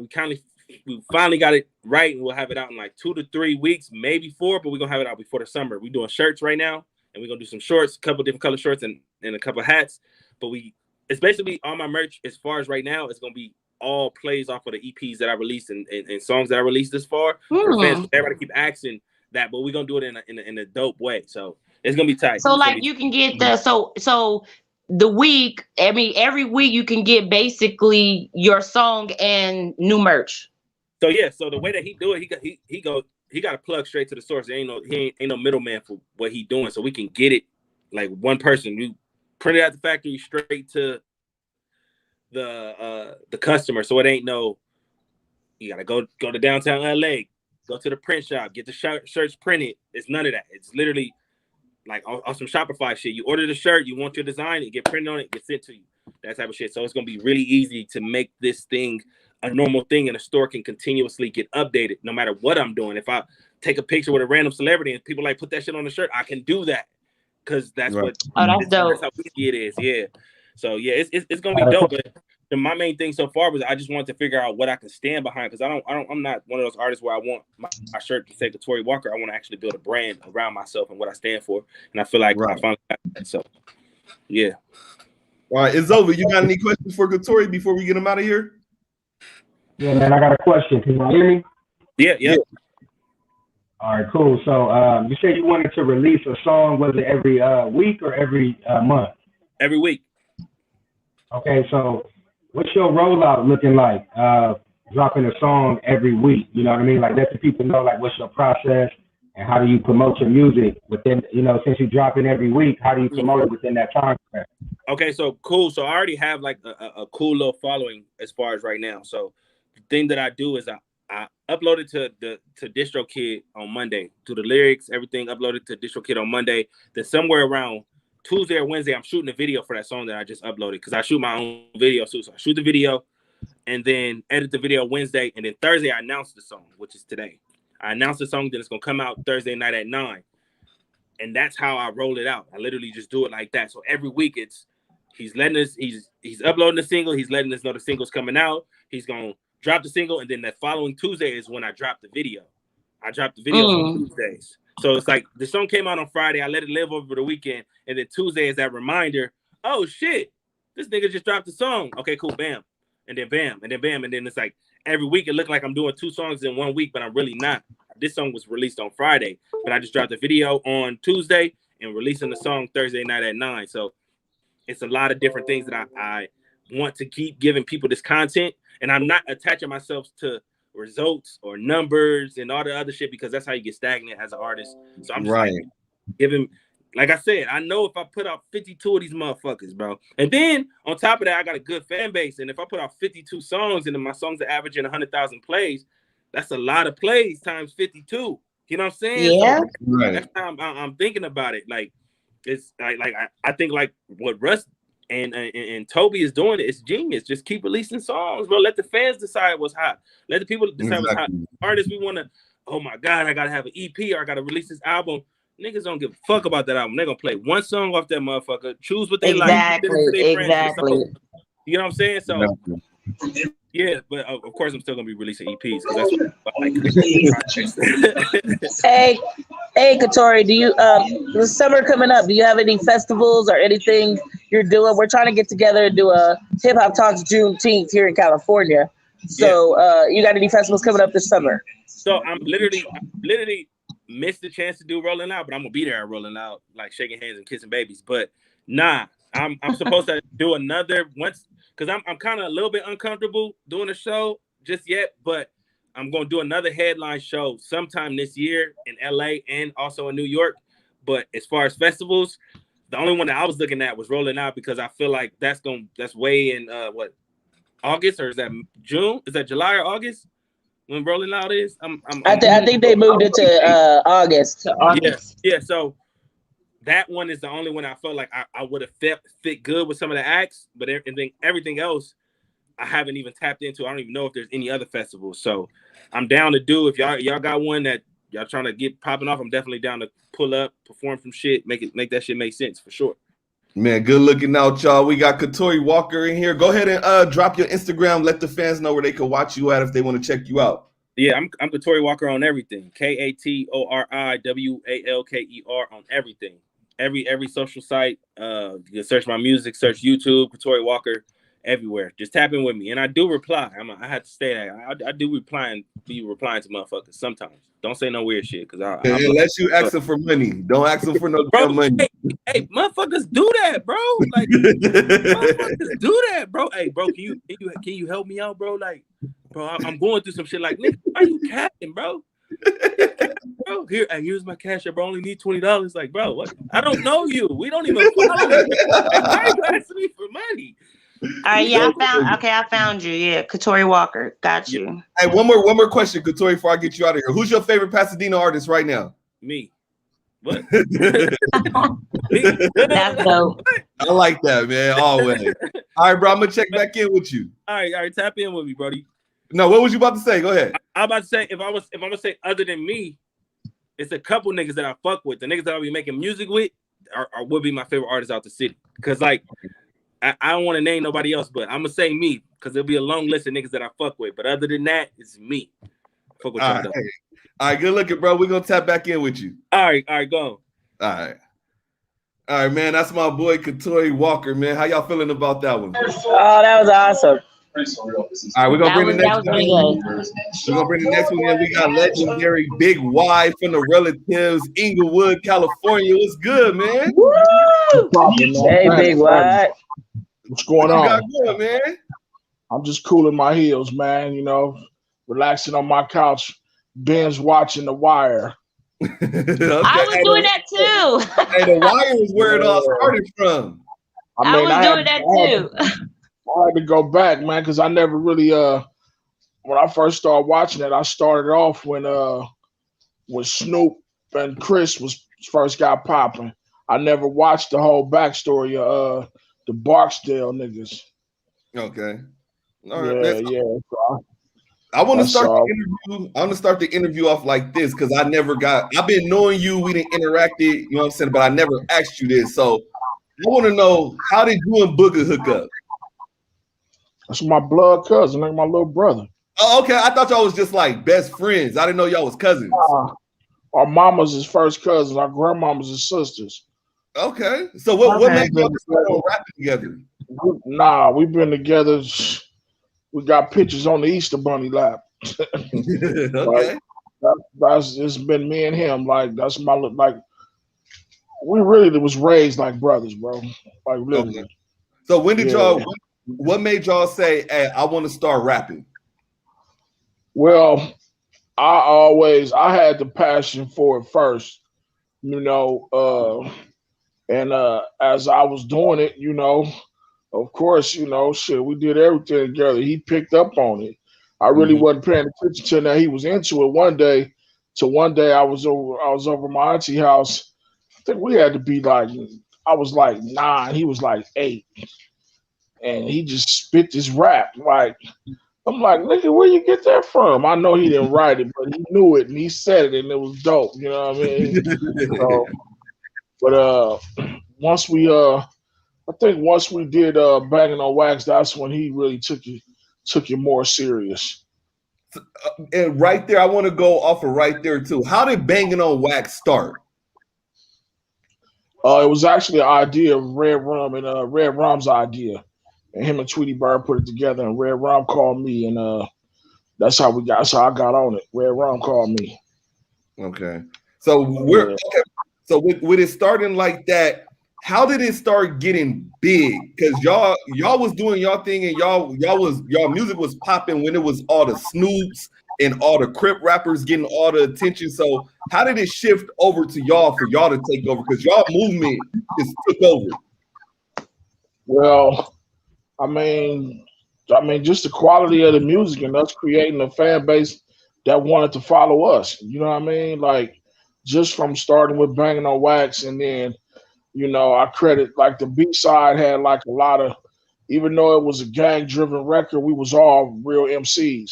we finally got it right, and we'll have it out in like 2 to 3 weeks, maybe 4, but we're gonna have it out before the summer. We're doing shirts right now, and we're gonna do some shorts, a couple different color shorts and a couple hats. But it's basically all my merch as far as right now, it's gonna be all plays off of the EPs that I released and songs that I released this far. Everybody keep asking that, but we're gonna do it in a dope way. So it's gonna be tight. So like you can get so the week, I mean every week you can get basically your song and new merch. So yeah, so the way that he do it, he got to plug straight to the source. He ain't no middleman for what he doing, so we can get it like one person. We print it at the factory straight to the customer. So it ain't no, you gotta go to downtown LA, go to the print shop, get the shirts printed. It's none of that. It's literally like on some Shopify shit. You order the shirt, you want your design, it get printed on it, get sent to you. That type of shit. So it's gonna be really easy to make this thing a normal thing, and a store can continuously get updated no matter what I'm doing. If I take a picture with a random celebrity and people like put that shit on the shirt, I can do that because that's Right. what. Oh, that's dope. That's how easy it is. Yeah. So yeah, it's gonna be dope. But my main thing so far was I just wanted to figure out what I can stand behind, because I'm not one of those artists where I want my shirt to say Katori Walker. I want to actually build a brand around myself and what I stand for, and I feel like I finally got that. So yeah. All right, it's over. You got any questions for Katori before we get him out of here? Yeah, man, I got a question. Can you hear me? Yeah. All right, cool. So you said you wanted to release a song, was it every week or every month? Every week. Okay, so what's your rollout looking like? Dropping a song every week, you know what I mean? Like, let the people know, like, what's your process and how do you promote your music within, you know, since you drop it every week, how do you promote it within that time frame? Okay, so cool. So I already have like a cool little following as far as right now. So the thing that I do is I upload it to DistroKid on Monday, do the lyrics, everything uploaded to DistroKid on Monday. Then somewhere around Tuesday or Wednesday, I'm shooting a video for that song that I just uploaded, because I shoot my own video too. So I shoot the video and then edit the video Wednesday, and then Thursday I announce the song, which is today. I announce the song, then it's gonna come out Thursday night at 9. And that's how I roll it out. I literally just do it like that. So every week he's uploading the single, he's letting us know the single's coming out, he's gonna drop the single, and then that following Tuesday is when I drop the video. I drop the video on Tuesdays. So it's like the song came out on Friday, I let it live over the weekend, and then Tuesday is that reminder, oh shit, this nigga just dropped the song. Okay, cool, bam. And then bam, and then bam, and then it's like every week it looked like I'm doing 2 songs in 1 week, but I'm really not. This song was released on Friday, but I just dropped the video on Tuesday and releasing the song Thursday night at 9. So it's a lot of different things that I want to keep giving people this content, and I'm not attaching myself to results or numbers and all the other shit, because that's how you get stagnant as an artist. So I'm just like giving, like I said, I know if I put out 52 of these motherfuckers, bro, and then on top of that, I got a good fan base, and if I put out 52 songs and then my songs are averaging 100,000 plays, that's a lot of plays times 52. You know what I'm saying? Yeah. So that's how I'm thinking about it. Like, it's like I think like what Russ and Toby is doing, it's genius. Just keep releasing songs, bro. Let the fans decide what's hot. Let the people decide what's hot. Artists, we want to, oh my God, I gotta have an EP or I gotta release this album. Niggas don't give a fuck about that album. They're gonna play one song off that motherfucker, choose what they like. Exactly. You know what I'm saying? So yeah, but of course I'm still gonna be releasing EPs, because that's what I like. Hey, Katori, do you the summer coming up, do you have any festivals or anything you're doing? We're trying to get together and do a Hip Hop Talks Juneteenth here in California. So you got any festivals coming up this summer? So I'm literally missed the chance to do Rolling Out, but I'm gonna be there at Rolling Out, like shaking hands and kissing babies. But nah, I'm supposed to do another once, because I'm kind of a little bit uncomfortable doing a show just yet, but I'm gonna do another headline show sometime this year in LA and also in New York. But as far as festivals, the only one that I was looking at was Rolling Out, because I feel like that's way in August, or is that June? Is that July or August when Rolling Out is? I think they moved it to August. Yeah. So that one is the only one I felt like I would have fit good with some of the acts, but everything else I haven't even tapped into. I don't even know if there's any other festivals. So I'm down to do, if y'all got one that y'all trying to get popping off, I'm definitely down to pull up, perform some shit, make that shit make sense for sure. Man, good looking out, y'all. We got Katori Walker in here. Go ahead and drop your Instagram. Let the fans know where they can watch you at if they want to check you out. Yeah, I'm Katori Walker on everything. KATORIWALKER on everything. Every social site. You can search my music, search YouTube, Katori Walker, everywhere. Just tap in with me, and I do reply. I have to say that I do be replying to motherfuckers sometimes. Don't say no weird shit, because unless you ask them for money, don't ask them for no money. Hey, motherfuckers do that, bro. Like, motherfuckers do that, bro. Hey, bro, can you help me out, bro? Like, bro, I'm going through some shit. Like, nigga, why you capping, bro? Bro, here's my cash app, bro. I only need $20. Like, bro, what? I don't know you. We don't even follow you. Like, why are you asking me for money? right, yeah, I found you. Yeah, Katori Walker. Got you. Hey, one more question, Katori, before I get you out of here. Who's your favorite Pasadena artist right now? Me. What? That's dope. I like that, man. Always. All right, bro. I'm gonna check back in with you. All right, tap in with me, Brody. No, what was you about to say? Go ahead. I'm about to say if I'm gonna say other than me, it's a couple niggas that I fuck with. The niggas that I'll be making music with would be my favorite artists out the city. Cause like I don't want to name nobody else, but I'm gonna say me because there'll be a long list of niggas that I fuck with. But other than that, it's me. Fuck with y'all. All right, good looking, bro. We're gonna tap back in with you. All right, go. All right, man. That's my boy Katori Walker, man. How y'all feeling about that one? Oh, that was awesome. All right, we're gonna bring the next one. We're gonna bring the next one in. We got legendary Big Y from the Relatives, Inglewood, California. What's good, man? Woo! Hey, Big Y. What's going on? What you got going, man? I'm just cooling my heels, man. You know, relaxing on my couch, binge watching The Wire. Okay. I was doing that too. Hey, The Wire is where it all started from. I was doing that too. I had to go back, man, because I never really when I first started watching it, I started off when Snoop and Chris was first got popping. I never watched the whole backstory of the Barksdale niggas. Okay. All right. Yeah. I want to start the interview. I want to start the interview off like this because I've been knowing you. We didn't interact it, you know what I'm saying? But I never asked you this. So I want to know, how did you and Booger hook up? That's my blood cousin, like my little brother. Oh, okay. I thought y'all was just like best friends. I didn't know y'all was cousins. Our mamas is first cousins. Our grandmamas is sisters. Okay. So what made y'all start rapping together? Nah, we've been together. We got pictures on the Easter Bunny lap. Okay. It's been me and him. Like that's my we really was raised like brothers, bro. Like literally. Okay. So when did what made y'all say, hey, I want to start rapping? Well, I had the passion for it first, you know, and as I was doing it, you know, of course, you know, shit, we did everything together. He picked up on it. I really wasn't paying attention to that. He was into it one day. I was over my auntie house. I think we had to be like, I was like 9, he was like 8. And he just spit this rap. Like, I'm like, nigga, where you get that from? I know he didn't write it, but he knew it and he said it and it was dope. You know what I mean? So, but once we did Banging on Wax, that's when he really took it more serious. And right there, I want to go off of right there too. How did Banging on Wax start? It was actually an idea of Red Rum and Red Rum's idea. And him and Tweety Bird put it together, and Red Rum called me, and that's how I got on it. Red Rum called me. Okay. So okay. So with it starting like that, how did it start getting big? Because y'all was doing y'all thing, and y'all music was popping when it was all the Snoops and all the Crip rappers getting all the attention. So how did it shift over to y'all for y'all to take over? Because y'all movement just took over. Well, I mean, just the quality of the music and us creating a fan base that wanted to follow us. You know what I mean? Like, just from starting with Banging on Wax, and then, you know, I credit like the B side had like a lot of, even though it was a gang driven record, we was all real MCs.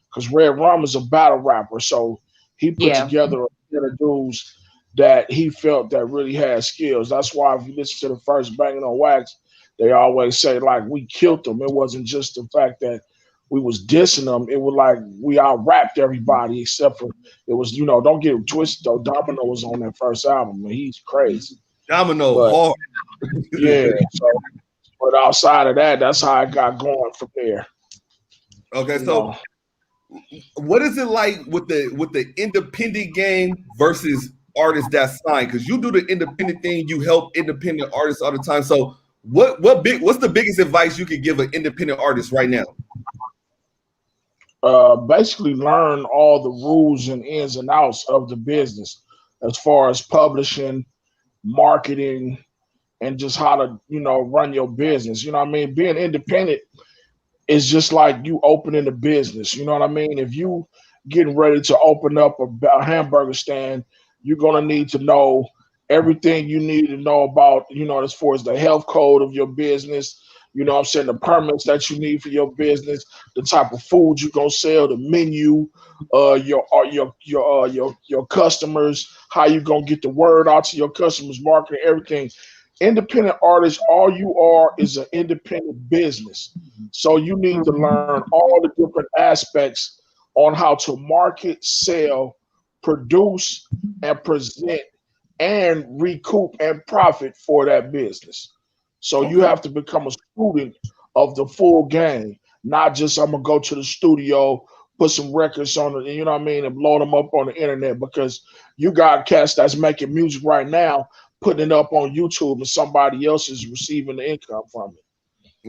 Because Red Rum is a battle rapper, so he put together a set of dudes that he felt that really had skills. That's why if you listen to the first Banging on Wax, they always say like we killed them. It wasn't just the fact that we was dissing them. It was like we out rapped everybody except for, it was, you know, don't get it twisted though. Domino was on that first album and he's crazy. Domino hard. Yeah. So, but outside of that, that's how I got going from there. Okay, so what is it like with the independent game versus artists that sign? Because you do the independent thing, you help independent artists all the time. So what's the biggest advice you could give an independent artist right now? Basically learn all the rules and ins and outs of the business as far as publishing, marketing, and just how to, run your business. You know what I mean? Being independent is just like you opening a business. You know what I mean? If you getting ready to open up a hamburger stand, you're going to need to know everything you need to know about, as far as the health code of your business, the permits that you need for your business, the type of food you're going to sell, the menu, your customers, how you going to get the word out to your customers, marketing, everything. Independent artists, all you are is an independent business. So you need to learn all the different aspects on how to market, sell, produce, and present, and recoup and profit for that business. So you have to become a student of the full game, not just I'm gonna go to the studio, put some records on it, and load them up on the internet, because you got cats that's making music right now, putting it up on YouTube, and somebody else is receiving the income from it.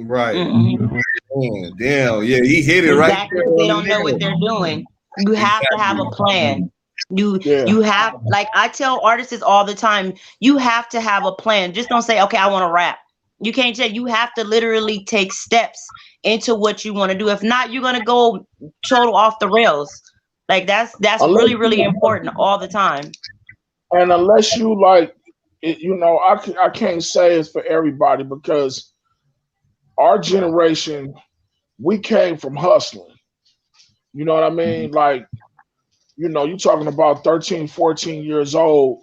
Right. Man, damn. Yeah, he hit it right there. They don't know what they're doing. You have to have a plan. You have, like I tell artists all the time, you have to have a plan. Just don't say, okay, I want to rap. You can't say, you have to literally take steps into what you want to do. If not, you're gonna go total off the rails. Like that's really, really important all the time. And unless you like, I can't say it's for everybody, because our generation, we came from hustling. You know what I mean? Like, you're talking about 13, 14 years old,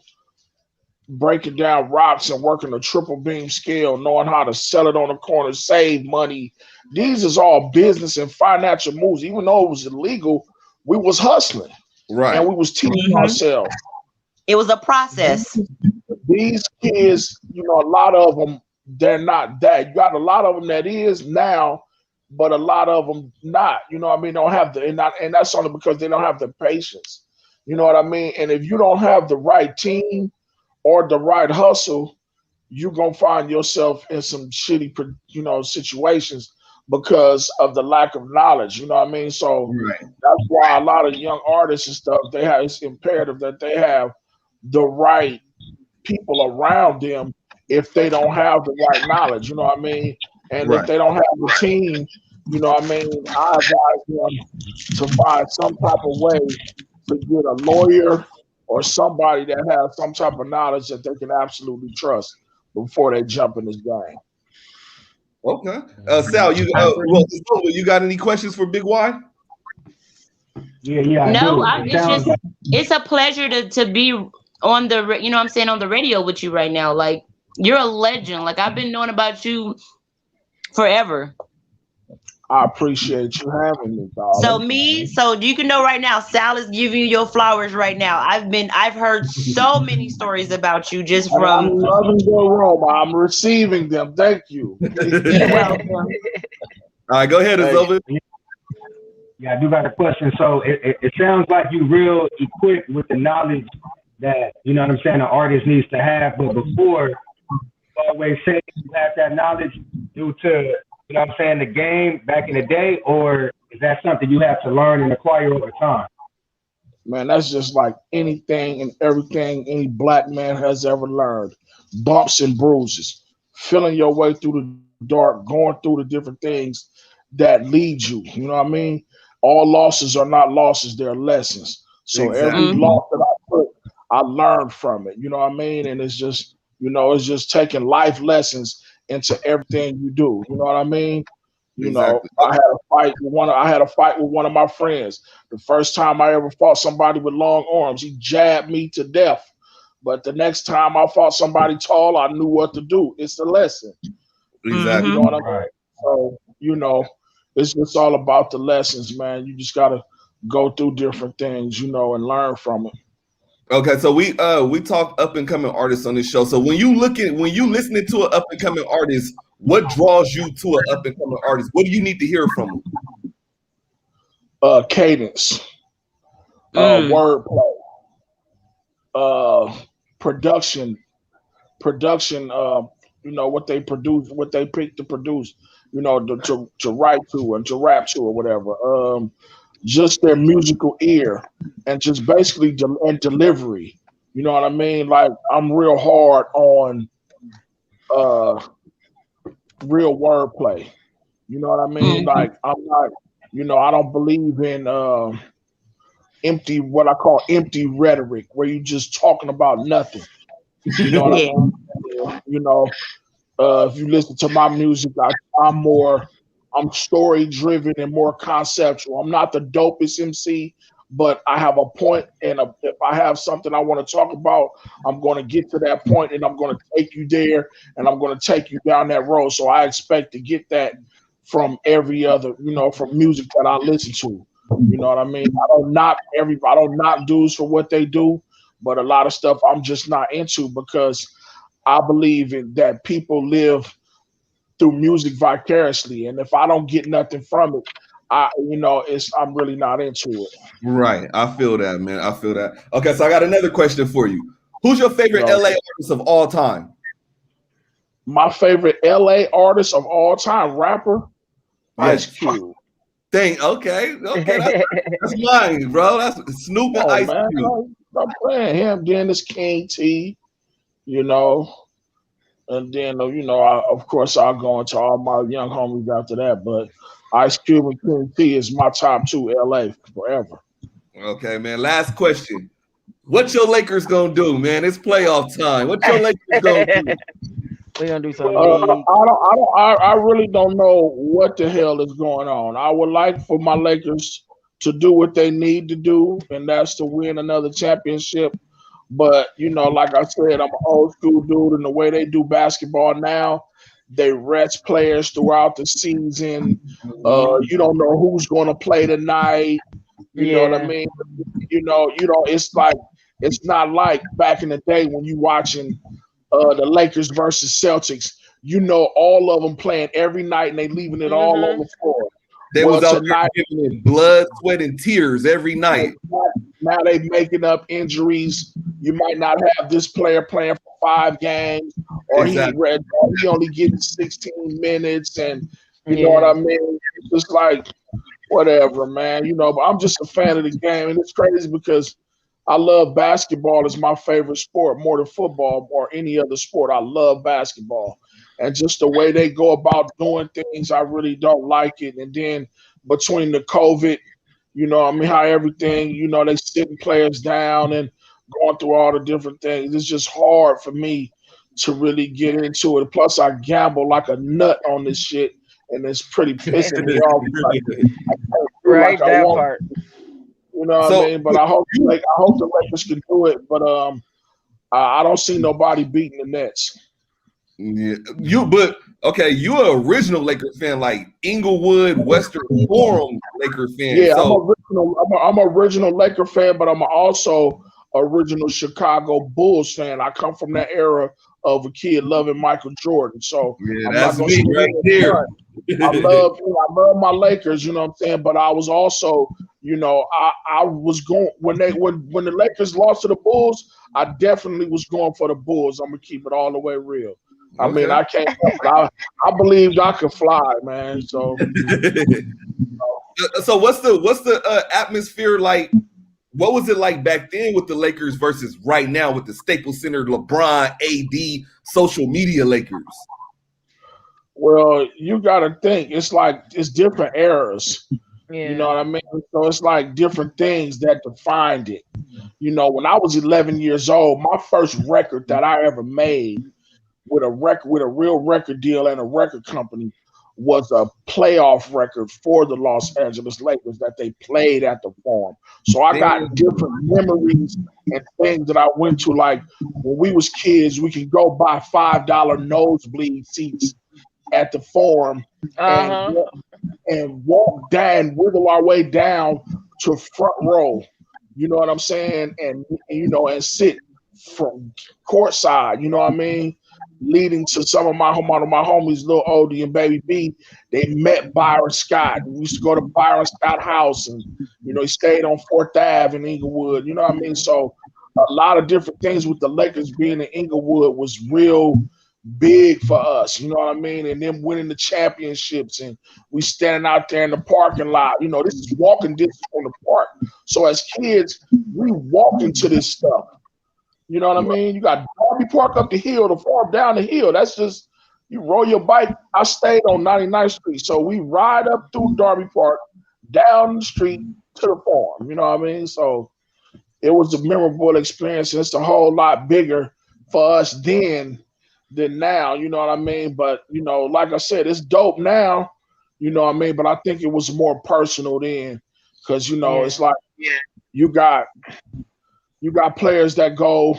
breaking down rocks and working a triple beam scale, knowing how to sell it on the corner, save money. These is all business and financial moves. Even though it was illegal, we was hustling. Right. And we was teaching ourselves. It was a process. These kids, a lot of them, they're not that. You got a lot of them that is now, but a lot of them not. Don't have the, and that's only because they don't have the patience. You know what I mean? And if you don't have the right team or the right hustle, you're gonna find yourself in some shitty, situations because of the lack of knowledge. You know what I mean? So that's why a lot of young artists and stuff, it's imperative that they have the right people around them if they don't have the right knowledge. You know what I mean? And if they don't have the team, I advise them to find some type of way to get a lawyer or somebody that has some type of knowledge that they can absolutely trust before they jump in this game. Okay. Sal, you got any questions for Big Y? Yeah. No, it's a pleasure to be on the, on the radio with you right now. Like, you're a legend. Like, I've been knowing about you forever. I appreciate you having me, dog. So you can know right now, Sal is giving you your flowers right now. I've heard so many stories about you just from. I'm loving your room. I'm receiving them. Thank you. You're welcome. All right, go ahead, Azova. Yeah, I do got a question. So it sounds like you real equipped with the knowledge that, an artist needs to have. But before, you always say you have that knowledge due to, the game back in the day, or is that something you have to learn and acquire over time? Man, that's just like anything and everything any black man has ever learned. Bumps and bruises, feeling your way through the dark, going through the different things that lead you. You know what I mean? All losses are not losses, they're lessons. So every loss that I took, I learned from it. You know what I mean? And it's just, it's just taking life lessons into everything you do. You know what I mean? I had a fight with one of my friends. The first time I ever fought somebody with long arms, he jabbed me to death. But the next time I fought somebody tall, I knew what to do. It's the lesson. Exactly. You know what I mean? So, it's just all about the lessons, man. You just gotta go through different things, and learn from it. Okay, so we talk up and coming artists on this show. So when you listening to an up and coming artist, what draws you to an up and coming artist? What do you need to hear from them? Cadence, wordplay, production. What they produce, what they pick to produce. To write to and to rap to or whatever. Just their musical ear and just basically delivery. You know what I mean? Like, I'm real hard on real wordplay. You know what I mean? Mhm. Like I'm not, I don't believe in empty, what I call empty rhetoric, where you just talking about nothing. You know what Yeah. I mean? If you listen to my music, I'm story driven and more conceptual. I'm not the dopest MC, but I have a point, and if I have something I want to talk about, I'm going to get to that point, and I'm going to take you there, and I'm going to take you down that road. So I expect to get that from every other, from music that I listen to. You know what I mean? I don't knock dudes for what they do, but a lot of stuff I'm just not into, because I believe that people live through music vicariously, and if I don't get nothing from it, I'm really not into it. Right. I feel that, man. I feel that. Okay, so I got another question for you. Who's your favorite LA artist of all time? My favorite LA artist of all time, rapper, Ice Cube. Okay, that's mine, bro. That's Snoop and Ice Cube. I'm playing him. Then it's King T, and then of course I'll go into all my young homies after that. But Ice Cube and King T is my top two LA forever. Okay, man. Last question. What your Lakers gonna do, man? It's playoff time. What your Lakers gonna do? We're gonna do something. I really don't know what the hell is going on. I would like for my Lakers to do what they need to do, and that's to win another championship. But like I said, I'm an old school dude, and the way they do basketball now, they rest players throughout the season. You don't know who's going to play tonight. You know what I mean? It's not like back in the day when you watching the Lakers versus Celtics. All of them playing every night, and they leaving it all on the floor. They was out there giving it blood, sweat, and tears every night. Now they making up injuries. You might not have this player playing for 5 games, or he only getting 16 minutes, and you know what I mean? It's just like, whatever, man. But I'm just a fan of the game, and it's crazy because I love basketball as my favorite sport more than football or any other sport. I love basketball. And just the way they go about doing things, I really don't like it. And then between the COVID, how everything, they sitting players down and going through all the different things. It's just hard for me to really get into it. Plus, I gamble like a nut on this shit, and it's pretty pissing me off. Right, that part. You know what I mean? But I hope the Lakers can do it. But I don't see nobody beating the Nets. Yeah, you're an original Lakers fan, like Inglewood, Western Forum Lakers fan. Yeah, I'm an original Laker fan, but I'm also original Chicago Bulls fan. I come from that era of a kid loving Michael Jordan. So yeah, that's me right there. I love my Lakers, you know what I'm saying? But I was also, I was going when the Lakers lost to the Bulls, I definitely was going for the Bulls. I'm gonna keep it all the way real. I mean, I can't. I believed I could fly, man. So, so what's the atmosphere like? What was it like back then with the Lakers versus right now with the Staples Center, LeBron, AD, social media Lakers? Well, you got to think it's different eras. Yeah. You know what I mean? So it's like different things that defined it. When I was 11 years old, my first record that I ever made with a real record deal and a record company was a playoff record for the Los Angeles Lakers that they played at the Forum. So I got different memories and things that I went to. Like when we was kids, we could go buy $5 nosebleed seats at the Forum and walk down, wiggle our way down to front row. You know what I'm saying? And sit from courtside. You know what I mean? Leading to some of my homies, Lil Odie and Baby B, they met Byron Scott. We used to go to Byron Scott house, and he stayed on 4th Ave in Inglewood. You know what I mean? So a lot of different things with the Lakers being in Inglewood was real big for us. You know what I mean? And them winning the championships, and we standing out there in the parking lot. This is walking distance from the park. So as kids, we walked into this stuff. You know what I mean? You got Darby Park up the hill, the farm down the hill. That's just, you roll your bike. I stayed on 99th Street. So we ride up through Darby Park, down the street to the farm. You know what I mean? So it was a memorable experience. And it's a whole lot bigger for us then than now. You know what I mean? But, you know, like I said, it's dope now. You know what I mean? But I think it was more personal then. Because, you know, it's like you got players that go,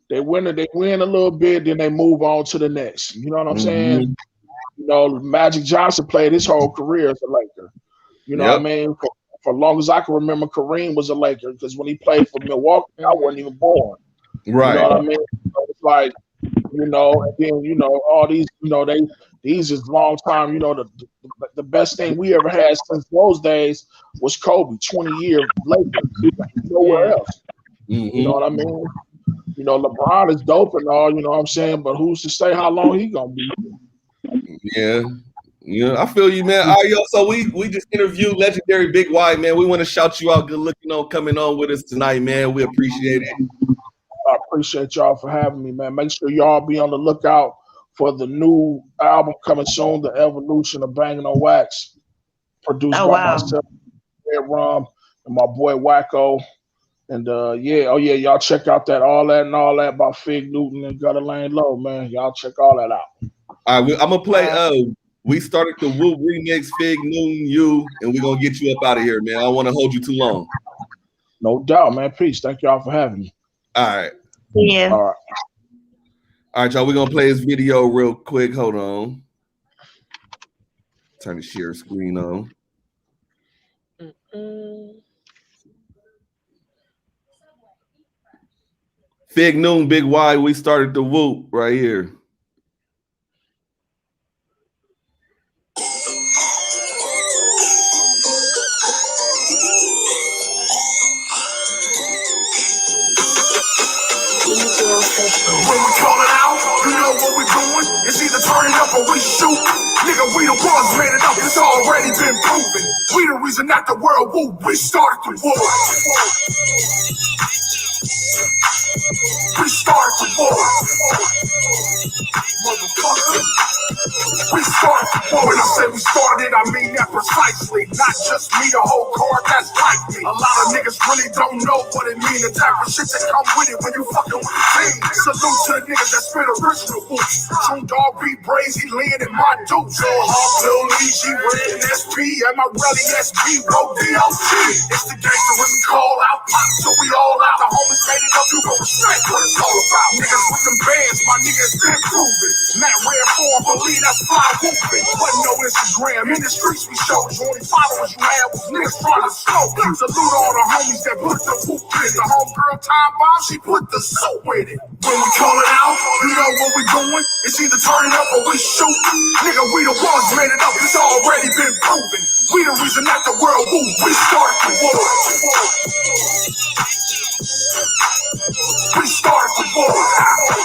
they win a little bit, then they move on to the next. You know what I'm saying? You know, Magic Johnson played his whole career as a Laker. You know what I mean? For as long as I can remember, Kareem was a Laker because when he played for Milwaukee, I wasn't even born. Right. You know what I mean? So it's like, you know, and then, you know, all these, you know, these is long time, you know, the best thing we ever had since those days was Kobe, 20 years later, nowhere else. You know what I mean? You know, LeBron is dope and all, you know what I'm saying? But who's to say how long he gonna be? Yeah. Yeah, I feel you, man. All right, yo, so we just interviewed legendary Big Y, man. We want to shout you out. Good looking on coming on with us tonight, man. We appreciate it. I appreciate y'all for having me, man. Make sure y'all be on the lookout for the new album coming soon, The Evolution of Banging on Wax, produced by myself, Red Rum, and my boy Wacko. And y'all check out all that by Fig Newton and Gutter Lane Low, man. Y'all check all that out. All right, I'm gonna play. We started the Whoop remix, Fig Newton, you, and we're gonna get you up out of here, man. I don't want to hold you too long. No doubt, man. Peace. Thank y'all for having me. All right. Yeah. All right, y'all. We're gonna play this video real quick. Hold on. Turn the share screen on. Fig Newton, Big Y. We started the Whoop right here. When we call it out, you know what we're doing. It's either turn it up or we shoot. Nigga, we the ones made it up. It's already been proven. We the reason that the world woo. We started the war. We started the war. Motherfucker. We started the war. When I say we started, I mean that precisely. Not just me, the whole card that's like me. A lot of niggas really don't know what it mean. The type of shit that come with it when you fucking with the team. Salute to the niggas that spit original boots. Some dog beat Brazy, Lynn, and my dude. So Hawk, Lil Lee, G, Red, and SP, and my rally SB, wrote DOG. It's the gangsterism call out, pop till we all out. The homies made it up, you gon' respect what it's all about. Niggas with them bands, my niggas been proven. Matt Red form, believe that's fly whooping. Wasn't no Instagram, in the streets we showed you. Only followers you had was niggas trying to smoke. Salute all the homies that put the whoop in. The homegirl time bomb, she put the soap in it. When we call it out, you know what we doing. It's either turn it up or we shoot. Nigga, we the ones made it up. It's already been proven. We the reason that the world woo. We started the war. We started the war.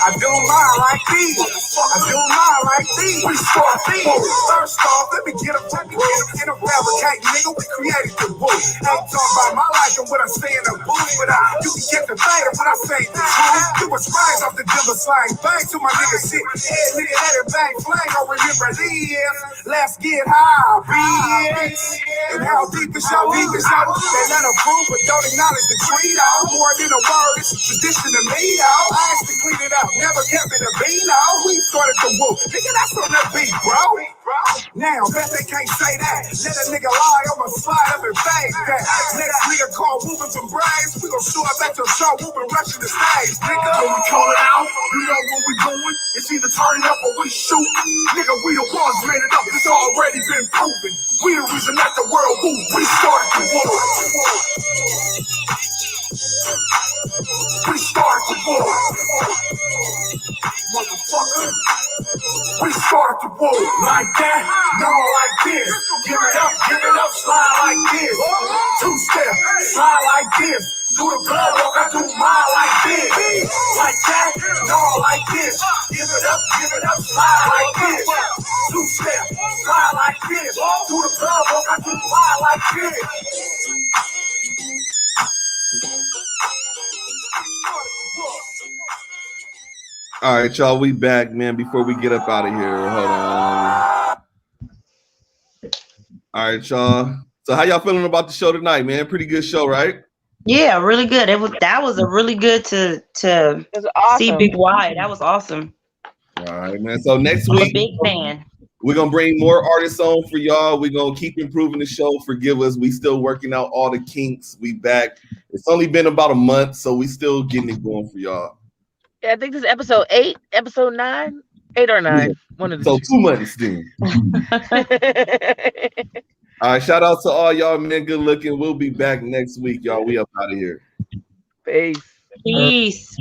I do mine like these. I do mine like these. We started the war. First off, let me get a fabricate, nigga. We created the war. Ain't talking about my life and what I say in the booth, but you can get the bait when I say the truth. You was raised off the Dilla slang. Bang to my nigga shit. Yeah, nigga, let it bang flang. I remember these. Let's get high, bitch. And how deep is your deep is your. They let them prove, but don't acknowledge the creed. More than a word, it's a tradition to me, y'all. I asked to clean it up, never kept it a beat, y'all. We started the woo. Nigga, that's on that beat, bro. Now, bet they can't say that. Let a nigga lie, I'ma slide up and fade that. Next nigga call whooping from brains. We gon' show up at your show, whooping, rushing the stage. Nigga, when we call it out, you know what we doing. It's either turn it up or we shoot. Nigga, we the ones made it up. It's already been proven. We the reason that the world woo. We started the war. We started the war. Motherfucker. We started the war. Like that, no, like this. Give it up, slide like this. Two-step, slide like this. Do the blood walk, I do mine like this. Like that, no, like this. Give it up, slide like this. Two-step, slide like this. Do the blood walk, I do mine like this. All right, y'all, we back, man. Before we get up out of here, hold on. All right, y'all. So how y'all feeling about the show tonight, man? Pretty good show, right? Yeah, really good. That was a really good to It's awesome. see Big Y. That was awesome. All right, man. So next I'm a week, big fan. we're gonna bring more artists on for y'all. We're gonna keep improving the show. Forgive us. We still working out all the kinks. We back. It's only been about a month, so we still getting it going for y'all. Yeah, I think this is episode 8, episode 9, 8 or 9. Yeah. One of the So two. 2 months then. All right, shout out to all y'all, man. Good looking. We'll be back next week, y'all. We up out of here. Peace. Peace.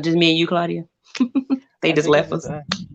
Just me and you, Claudia. They just left us.